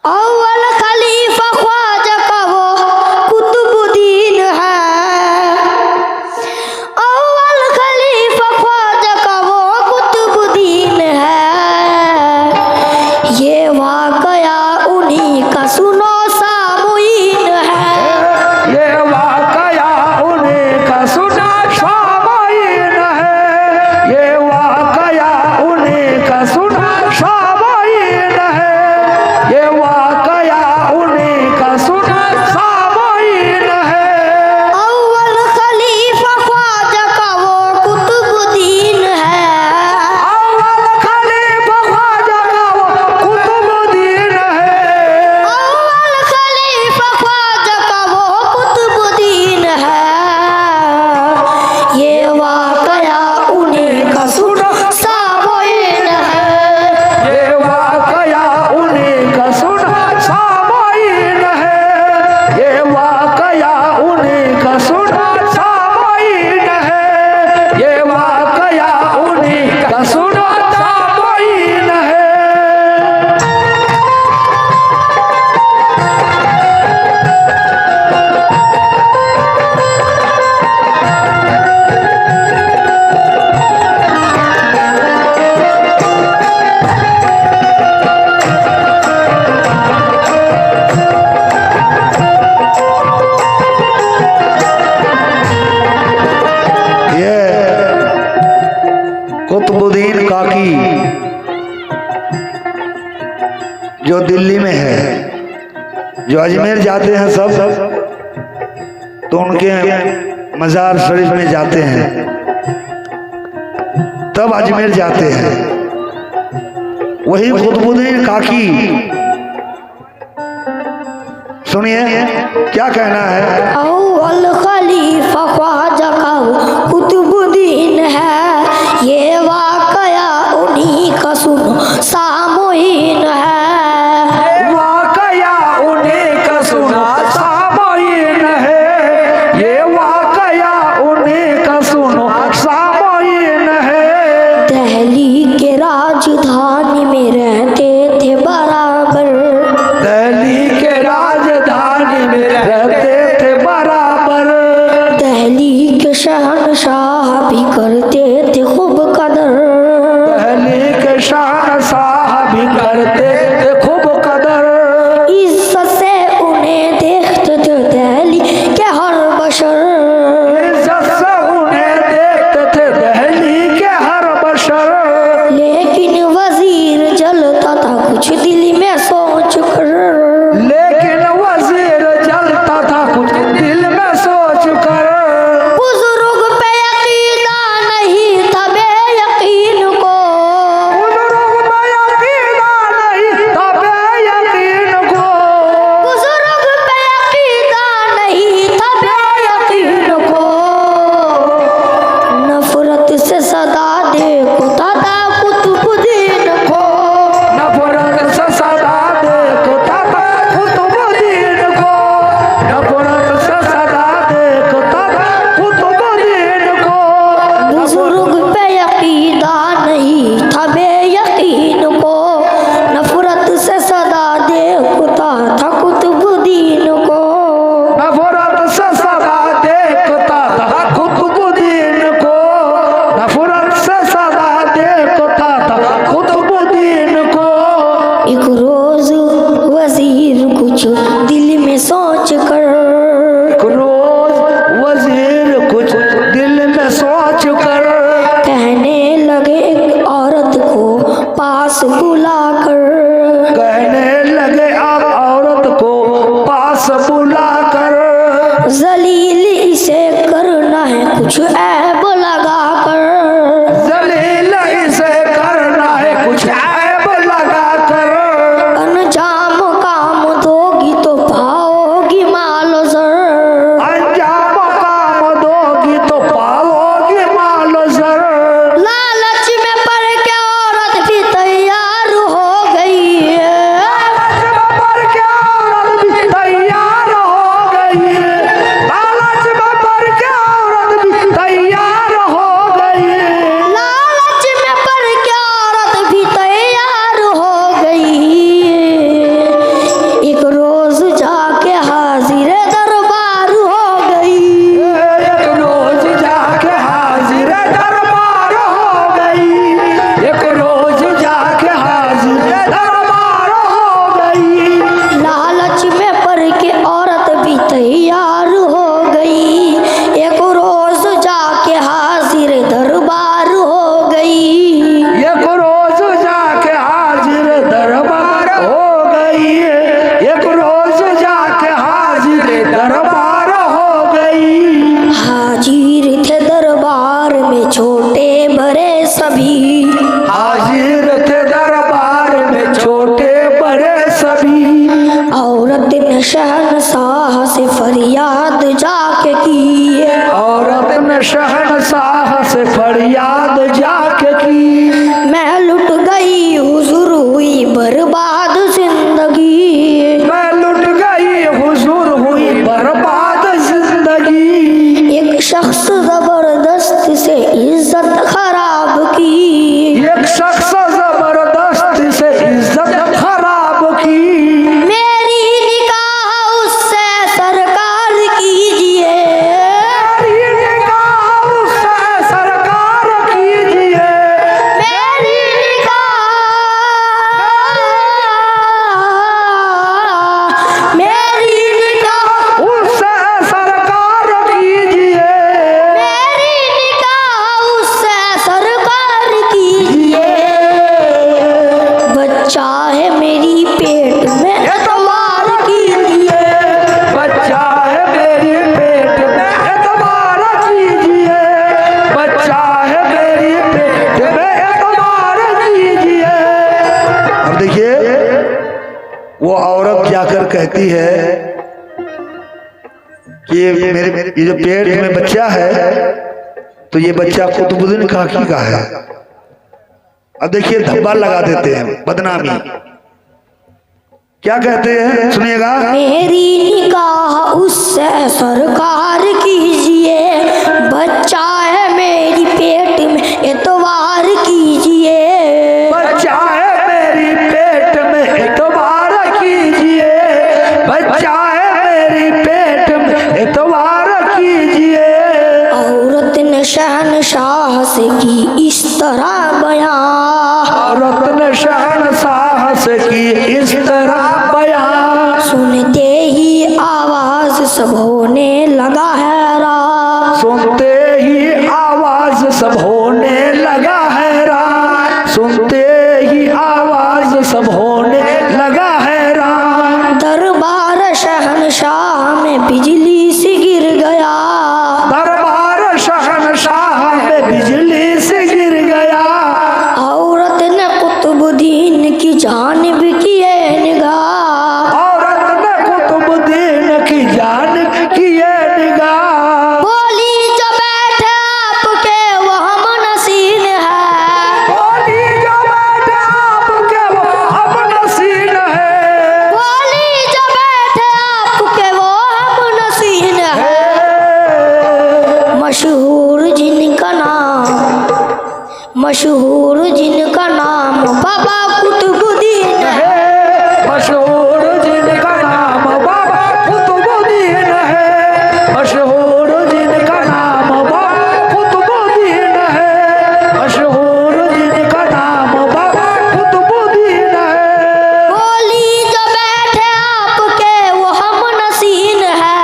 अव्वल खलीफा ख्वाजा का वो कुतुबुद्दीन है। अव्वल खलीफा ख्वाजा का वो कुतुबुद्दीन है। ये वाकया उन्हीं का सुनो सामुईन है। ये वाकया उन्हीं का सुना सामुईन है। ये वाकया उन्हीं का सुना सामुईन है। ये वाकया उन्हीं का सुना सामुईन है। अव्वल खलीफा ख्वाजा का वो कुतुबुद्दीन है। अव्वल खलीफा ख्वाजा का वो कुतुबुद्दीन है। अव्वल खलीफा ख्वाजा का वो कुतुबुद्दीन है। ये वाकया उन्हीं का सुनो सामुईन है। ये वाकया उन्हीं का सुना सामुईन है। ये वाकया उन्हीं का सुना सामुईन है। ये वाकया उन्हीं का सुना सामुईन है। ये कुतुबुद्दीन काकी जो दिल्ली में है, जो अजमेर जाते हैं सब तो उनके मज़ार शरीफ में जाते हैं, तब अजमेर जाते हैं। वही कुतुबुद्दीन काकी सुनिए क्या कहना है। अव्वल खलीफा ख्वाजा का वो कुतुबुद्दीन है। ये वाकया उन्हीं का सुनो सामुईन है। वाकया उन्हीं का सुना सामुईन है। ये वाकया उन्हीं का सुनो सामुईन है। दिल्ली के राजधानी में रहते थे बराबर। दिल्ली के राजधानी में रहते थे बराबर। दिल्ली के शहंशाह भी करते थे खूब कदर। दिल्ली के शहंशाह भी करते थे खूब कदर। इज्जत से उन्हें देखते थे दिल्ली के हर बशर। इज्जत से उन्हें देखते थे दिल्ली के हर बशर। लेकिन वजीर जलता था कुछ दिल में सोच कर। लेकिन वजीर जलता था कुछ दिल में सोच कर। बुजुर्ग पे अकीदा नहीं में छोटे बड़े सभी, हाजिर थे दरबार में छोटे बड़े सभी। औरत ने शहंशाह से फरियाद जाके की, औरत ने शहंशाह से फरियाद जाके की। मैं लुट गई हुजूर हुई बर्बाद जिंदगी, मैं लुट गई हुजूर हुई बर्बाद जिंदगी। एक शख्स जबरदस्त से इज्जत खराब की, एक शख्स जबरदस्ती से इज्जत खराब की। मेरी निकाह उससे सरकार कीजिए, मेरी निगाह उससे सरकार कीजिए। मेरी निकाह, मेरी निकाह, उससे सरकार कीजिए। मेरी निकाह उससे सरकार कीजिए। बच्चा है मेरी पेट में एतबार कीजिए, बच्चा है मेरी पेट में एतबार कीजिए। बच्चा है मेरी पेट में एतबार कीजिए। अब देखिए वो औरत जाकर कहती है कि ये जो पेट में बच्चा है तो ये बच्चा कुतुबुद्दीन काकी का है। अब देखिए धब्बा लगा देते हैं, बदनामी। क्या कहते हैं सुनिएगा। मेरी निकाह उससे सरकार कीजिए, बच्चा है मेरी पेट में एतबार कीजिए। बच्चा है मेरी पेट में एतबार कीजिए। बच्चा है मेरी पेट में एतबार कीजिए। औरत ने शहंशाह से की इस तरह बयां, औरत ने शहंशाह से की इस तरह बयान। सुनते ही आवाज सब होने लगा हैरान, सुनते ही आवाज सब होने लगा हैरान। सुनते ही आवाज सब होने लगा हैरान। दरबार शहंशाह में बिजली से गिर गया, दरबार शहंशाह में बिजली से गिर गया। औरत ने कुतुबुद्दीन की जानिब किए निगाह, औरत ने कुतुबुद्दीन की जानिब किए निगाह। बोली जो बैठे आपके वो हम नसीन है, बोली जो बैठे आपके वो हम नसीन है। बोली जो बैठे आपके वो हम नसीन है। मशहूर जिनका नाम, मशहूर जिनका नाम बाबा कुतुबुद्दीन है, मशहूर जिनका नाम बाबा कुतुबुद्दीन है। मशहूर जिनका नाम बाबा कुतुबुद्दीन है। मशहूर जिनका नाम बाबा कुतुबुद्दीन है। बोली जो बैठे आपके वो हम नसीन है,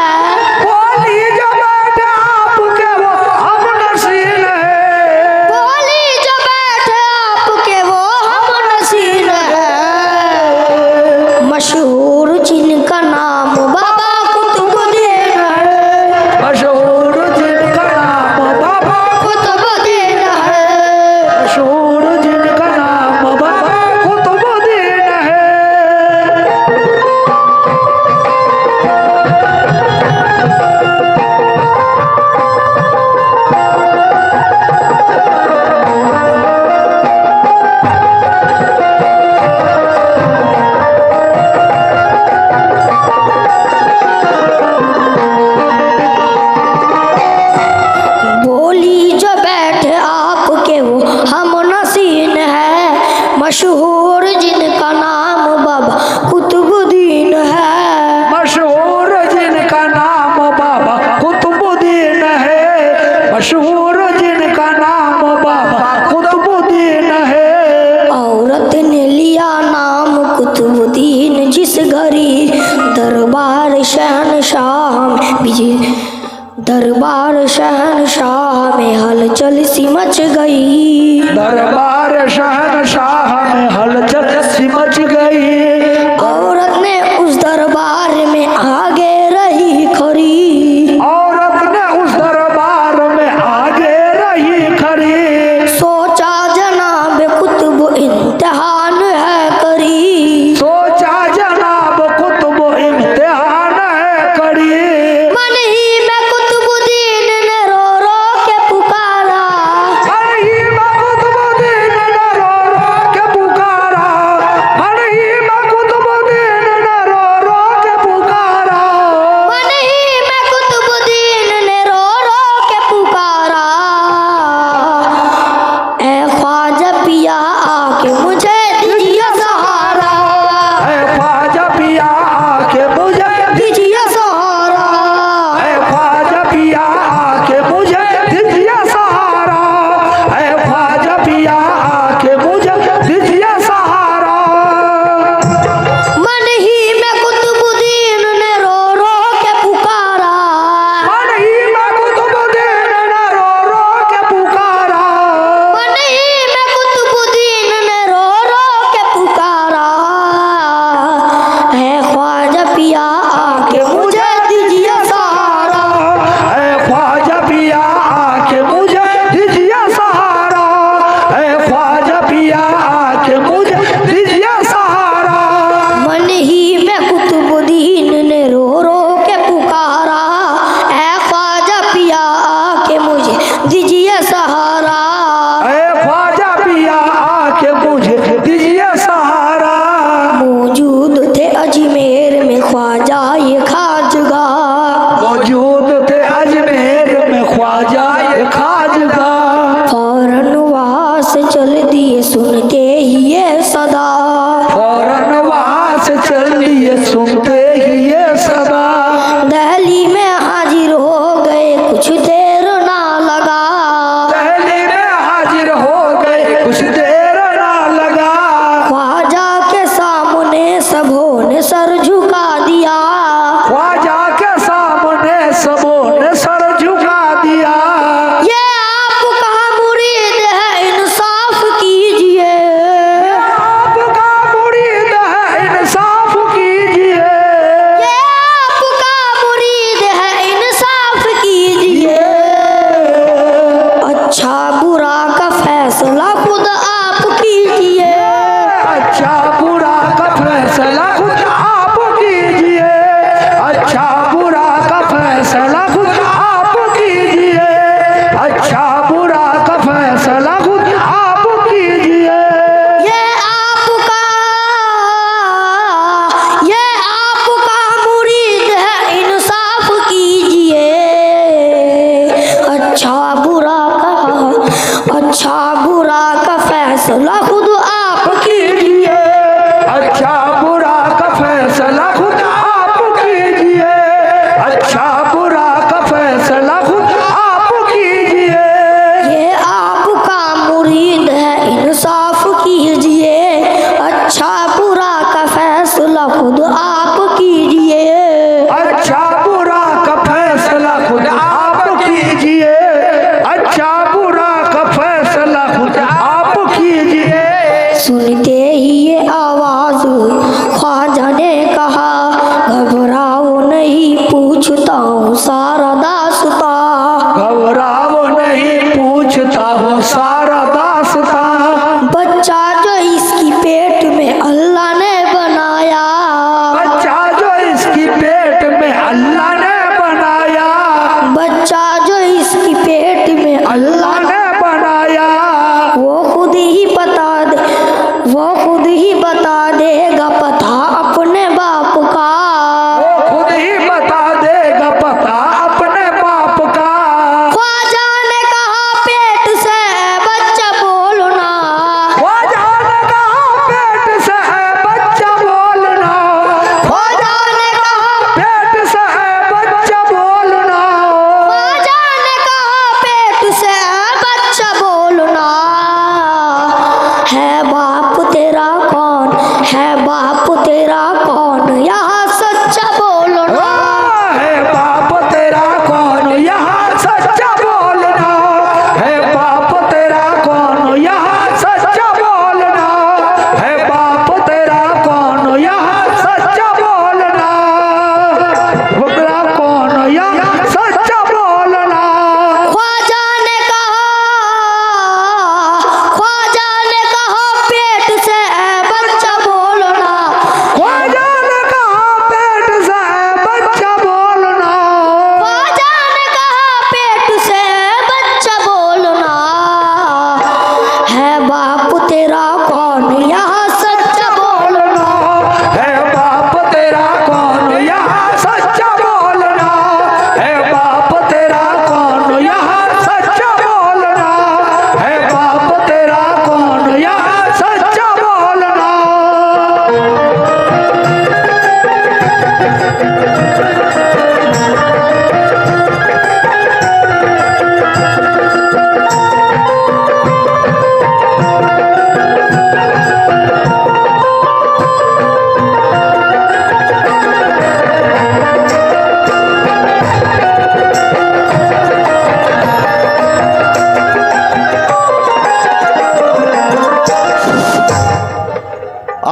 बोली जो बैठे आपके वो हम नसीन है। बोली जो बैठे आपके वो हम नसीन है। मशहूर जिनका नाम बाबा कुतुबुद्दीन है, मशहूर जिनका नाम बाबा कुतुबुद्दीन है। मशहूर जिनका नाम बाबा कुतुबुद्दीन है। बोली जो बैठे आपके वो हम नसीन है, मशहूर जिनका नाम बाबा कुतुबुद्दीन है। मशहूर जिनका नाम बाबा कुतुबुद्दीन है। मशहूर जिनका नाम बाबा कुतुबुद्दीन है। औरत ने लिया नाम कुतुबुद्दीन जिस घड़ी दरबार शहंशाह में बिजली, दरबार शहंशाह में हलचल सी मच गई। दरबार शहंशाह में हलचल सी मच गई। औरत ने उस दरबार में आगे रही खड़ी, औरत ने उस दरबार में आगे रही खड़ी। फौरन वहाँ से चल दिए सुनते ही ये सदा। फौरन वहाँ से चल दिए सुनते ही ये सदा। दिल्ली में हाजिर हो गए कुछ देर ना लगा। दिल्ली में हाजिर हो गए कुछ देर ना लगा। ख्वाजा के सामने सबों ने सर झुका दिया। ख्वाजा के सामने सबों ने सर झुका दिया। ये आपका मुरीद है इंसाफ कीजिए। आपका मुरीद है इंसाफ कीजिए। ये आपका मुरीद है इंसाफ कीजिए। अच्छा बुरा का फैसला खुद आप कीजिए। अच्छा बुरा का फैसला खुद आप कीजिए। अच्छा बुरा का फैसला खुद आप कीजिए। अच्छा बुरा का फैसला खुद आप कीजिए। ये आपका मुरीद है इंसाफ कीजिए। अच्छा बुरा का फैसला खुद आप कीजिए। अच्छा बुरा का फैसला खुद आप कीजिए। अच्छा बुरा का फैसला खुद आप कीजिए। ये आपका मुरीद है इंसाफ कीजिए। अच्छा बुरा का फैसला खुद आप कीजिए। अच्छा बुरा का फैसला खुद आप कीजिए। अच्छा बुरा का फैसला खुद आप कीजिए। सुनते ही ये आवाज ख्वाजा ने कहा, घबराओ नहीं पूछता हूँ सारा दास्ता। घबराओ नहीं पूछता हूँ सारा दास्ता। बच्चा जो इसकी पेट में अल्लाह ने बनाया। बच्चा जो इसकी पेट में अल्लाह ने बनाया। बच्चा जो इसकी पेट में अल्लाह ने बनाया। वो खुद ही बता देगा पता अपने बाप का। वो खुद ही बता देगा पता अपने बाप का। ख्वाजा ने कहा पेट से बच्चा बोलना। ख्वाजा ने कहा पेट से है बच्चा बोलना। ख्वाजा ने कहा पेट से है बच्चा बोलना। ख्वाजा ने कहा पेट से बच्चा बोलना। है बाप तेरा कौन, है बाप तेरा कौन, यहाँ सच्चा बोलना। है बाप तेरा कौन यहाँ सच्चा बोलना। है बाप तेरा कौन यहाँ सच्चा बोलना। है बाप तेरा कौन यहाँ सच्चा बोलना। तेरा कौन यहाँ सच्चा बोलना। ख्वाजा ने कहा पेट से बच्चा बोलना। ख्वाजा ने कहा पेट से बच्चा बोलना। ख्वाजा ने कहा पेट से बच्चा बोलना। है बाप तेरा कौन यहाँ सच्चा बोलना। है बाप तेरा कौन यहाँ सच्चा बोलना। है बाप तेरा कौन यहाँ सच्चा बोलना। है बाप तेरा कौन यहाँ सच्चा बोलना।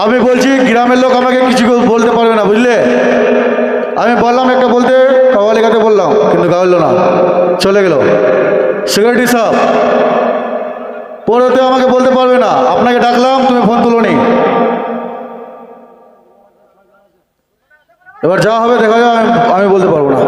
আমি বলছি গ্রামের লোক আমাকে কিছু বলতে পারবে না, বুঝলে? আমি বললাম একটা বলতে, কাওয়ালিকাতে বললাম, কিন্তু গাওয়ালো না, চলে গেল। সিকিউরিটি সাহেব পরেতে আমাকে বলতে পারবে না, আপনাকে ডাকলাম তুমি ফোন তুলোনি। এবার যা হবে দেখা যাবে, আমি বলতে পারবো না।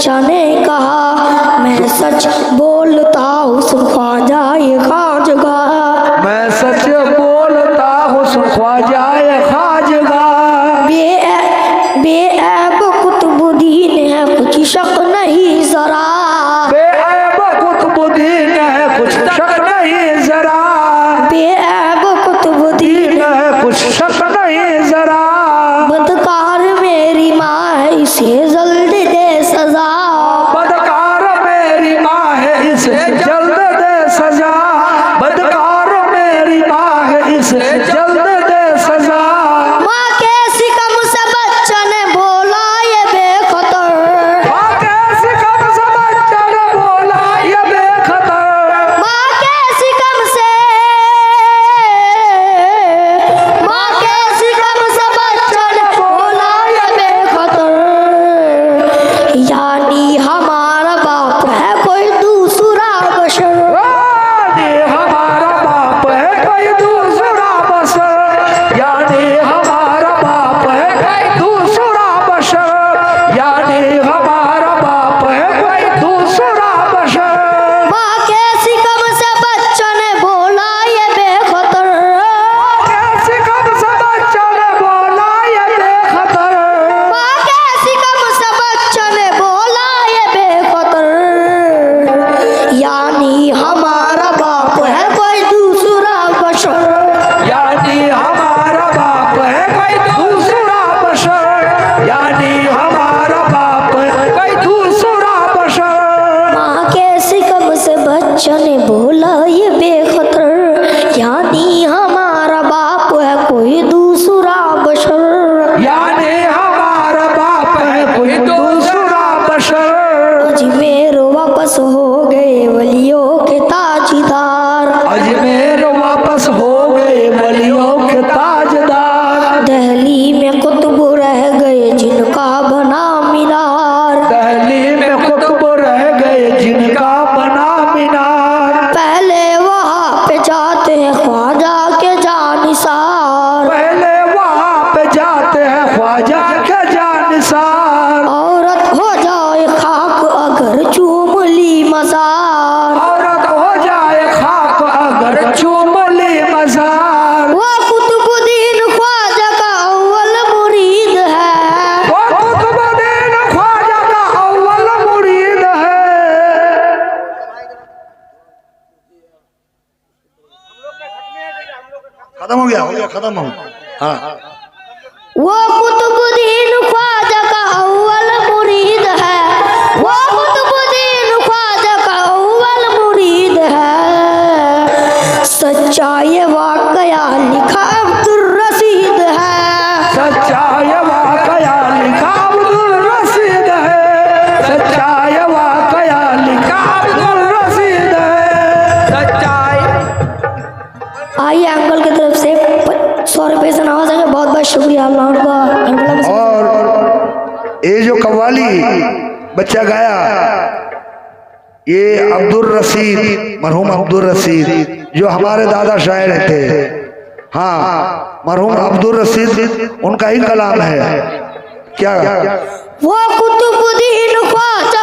बच्चा ने कहा मैं सच बोलता हूँ सुन ख्वाजा ये खाजगा। मैं सच बोलता हूँ सुन ख्वाजा ये खाजगा। बेऐब कुतुबुद्दीन है कुछ शक नहीं जरा। बेऐब कुतुबुद्दीन है कुछ शक नहीं जरा। बेऐब कुतुबुद्दीन है कुछ शक नहीं जरा। बदकार मेरी माँ है इसे जल्दी दे सजा। बदकार मेरी माँ है इसे जल्द दे सजा। बदकार मेरी माँ है इसे जल्द दे सजा। माँ के सिकम से बच्चा ने बोला ये बेखतर। माँ के सिकम से बच्चा ने बोला ये बेखतर। माँ के सिकम से बच्चा ने बोला ये बेखतर। यानी हमारा बाप है कोई दूसरा बशर। यानी हमारा बाप है कोई दूसरा बशर। यानी हमारा बाप है कोई दूसरा बशर। यानी हमारा बाप है कोई दूसरा बशर। माँ के सिकम से बच्चा ने बोला ये बेखतर। कैसे कब से बच्चा ने बोला ये बेखतर। माँ के सिकम से बच्चा ने बोला ये बेखतर। यानी हमारा बाप है कोई दूसरा बशर। यानी हमारा बाप है कोई दूसरा बशर। यानी हमारा बाप है कोई दूसरा बशर। माँ के सिकम से बच्चा ने बोला ये बेखतर। यानी हमारा बाप है कोई दूसरा बशर। यानी हमारा बाप है कोई दूसरा बशर। अजमेर वापस हो गए वलियों के ताजदार। अजमेर वापस हो गए वलियों के ताजदार। दहली में कुतुब रह गए जिनका बना मीनार। दहली में कुतुब रह गए जिनका बना मीनार। पहले वहाँ पे जाते हैं ख्वाजा के जानिसार। पहले वहाँ पे जाते हैं ख्वाजा के जानिसार। औरत हो जाए खाक अगर चूम ली मजार। औरत हो जाए खाक अगर चूम ली मजार। वो कुतुबुद्दीन ख्वाजा का अव्वल मुरीद है। वो कुतुबुद्दीन ख्वाजा का अव्वल मुरीद है। खत्म हो गया खत्म हो हाँ। वो कुतुबुद्दीन ख्वाजा का अव्वल मुरीद है। वो कुतुबुद्दीन ख्वाजा का अव्वल मुरीद है। सच्चा ये वाकया लिखा अब्दुल रशीद है। सच्चा ये वाकया लिखा अब्दुल रशीद है। सच्चा ये वाकया लिखा अब्दुल रशीद है। सच्चाई। आइए अंकल की तरफ से 100 रुपये से नवाजा के बहुत बहुत शुक्रिया अल्लाह का। और ये जो कव्वाली बच्चा गाया ये अब्दुल रशीद मरहूम अब्दुल रशीद जो हमारे दादा शायर थे। हाँ मरहूम अब्दुल रशीद उनका ही कलाम है। क्या वो कुतुबुद्दीन ख्वाजा